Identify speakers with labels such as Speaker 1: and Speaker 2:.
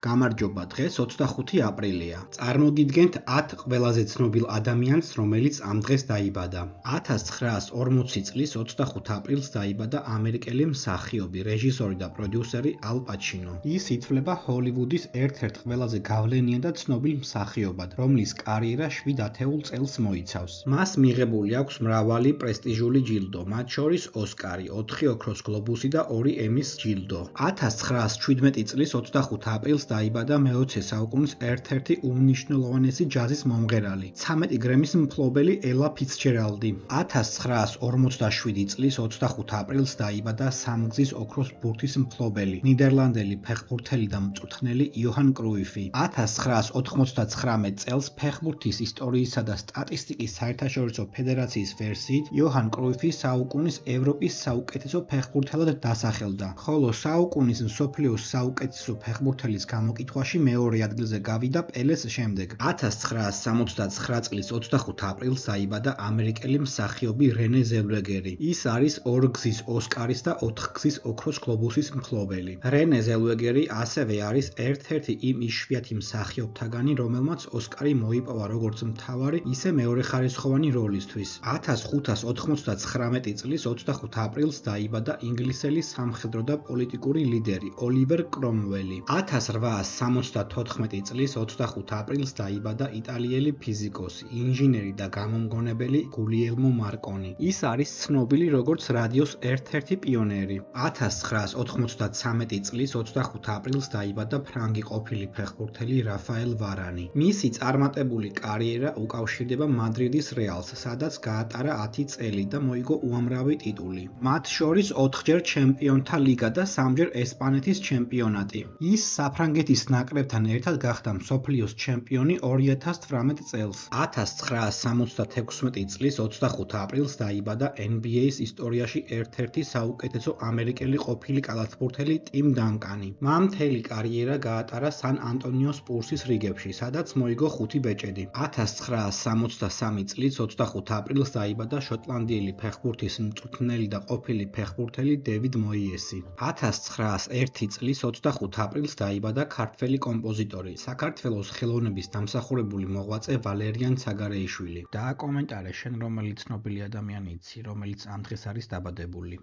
Speaker 1: გამარჯობა, დღეს 25 აპრილია. წარმოგიდგენთ 10 ყველაზე ცნობილ ადამიანს, რომელიც ამ დღეს დაიბადა. 1940 წლის 25 აპრილს დაიბადა ამერიკელი მსახიობი, რეჟისორი და პროდიუსერი ალ პაჩინო. ის ითვლება ჰოლივუდის ერთ-ერთ ყველაზე გავლენიან და ცნობილ მსახიობად, რომლის კარიერა 7 ათეულ წელს მოიცავს. მას მიღებული აქვს მრავალი პრესტიჟული ჯილდო, მათ შორის ოსკარი, 4 ოქროს გლობუსი და 2 ემის ჯილდო. 1917 წლის 25 აპრილს დაიბადა მე-20 საუკუნის ერთ-ერთი უმნიშვნელოვანესი ჯაზის მომღერალი, 13 გრემის მფლობელი ელა ფიცჯერალდი. 1947 წლის 25 აპრილს დაიბადა სამგზის ოქროს ბურთის მფლობელი, ნიდერლანდელი ფეხბურთელი და მწვრთნელი იოჰან კრუიფი. 1999 წელს ფეხბურთის ისტორიისა და სტატისტიკის საერთაშორისო ფედერაციის ვერსიით იოჰან კრუიფი საუკუნის ევროპის საუკეთესო ფეხბურთელად დასახელდა, ხოლო საუკუნის მსოფლიოს საუკეთესო ფეხბურთელის გამოკითხვაში მეორე ადგილზე გავიდა პელეს შემდეგ. 1969 წლის 25 აპრილს დაიბადა ამერიკელი მსახიობი რენე ზელვეგერი. ის არის 2 გზის ოსკარის და 4 გზის ოქროს გლობუსის მფლობელი. რენე ზელვეგერი ასევე არის ერთ-ერთი იმ იშვიათი მსახიობთაგანი, რომელმაც ოსკარი მოიპოვა როგორც მთავარი, ისე მეორეხარისხოვანი როლისთვის. 1599 წლის 25 აპრილს დაიბადა ინგლისელი სამხედრო და პოლიტიკური ლიდერი ოლივერ კრომველი. 1874 წლის 25 აპრილს დაიბადა იტალიელი ფიზიკოსი, ინჟინერი და გამომგონებელი გულიელმო მარკონი. ის არის ცნობილი როგორც რადიოს ერთ-ერთი პიონერი. 1993 წლის 25 აპრილს დაიბადა ფრანგი ყოფილი ფეხბურთელი რაფაელ ვარანი. მისი წარმატებული კარიერა უკავშირდება მადრიდის რეალს, სადაც გაატარა 10 წელი და მოიგო უამრავი ტიტული. მათ შორის 4-ჯერ ჩემპიონთა ლიგა და 3-ჯერ ესპანეთის ჩემპიონატი. ის საფრანგეთის ნაკრებთან ერთად გახდა მსოფლიოს ჩემპიონი 2018 წელს. 1976 წლის 25 აპრილს დაიბადა NBA-ის ისტორიაში ერთ-ერთი საუკეთესო ამერიკელი ყოფილი კალათბურთელი ტიმ დანკანი. მან მთელი კარიერა გაატარა სან ანტონიო სპურსის რიგებში, სადაც მოიგო 5 ბეჭედი. 1963 წლის 25 აპრილს დაიბადა შოტლანდიელი ფეხბურთის მწვრთნელი და ყოფილი ფეხბურთელი დევიდ მოიესი. 1901 წლის 25 აპრილს დაიბადა ქართველი კომპოზიტორი, საქართველოს ხელოვნების დამსახურებული მოღვაწე ვალერიან ცაგარეიშვილი. დააკომენტარე შენ რომელი ცნობილი ადამიანი იცი, რომელიც ამ დღეს არის დაბადებული.